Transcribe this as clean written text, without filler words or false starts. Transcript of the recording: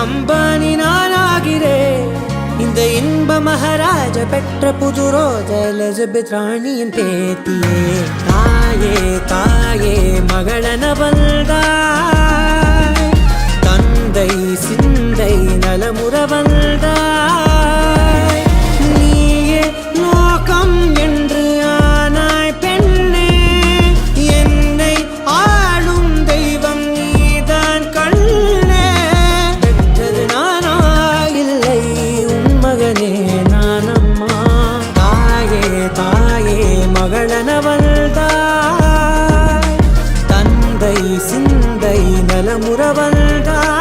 அம்பானி நானாகிறேன். இந்த இன்ப மகாராஜ பெற்ற புது ரோஜ எலிசபெத் ராணியின் பேத்தியே. தாயே தாயே மகளன வந்தாய், தந்தை சிந்தை நலமுற வந்தாய். நீயே லோகம் என்று ஆனாய் பெண்ணே, என்னை ஆளும் தெய்வம் நீதான் கண்ணே. பெற்றது நானா இல்லை உன் மகனே நானம்மா. தாயே தாயே மகளன வந்தாய், தந்தை சிந்தை நலமுற வந்தாய்.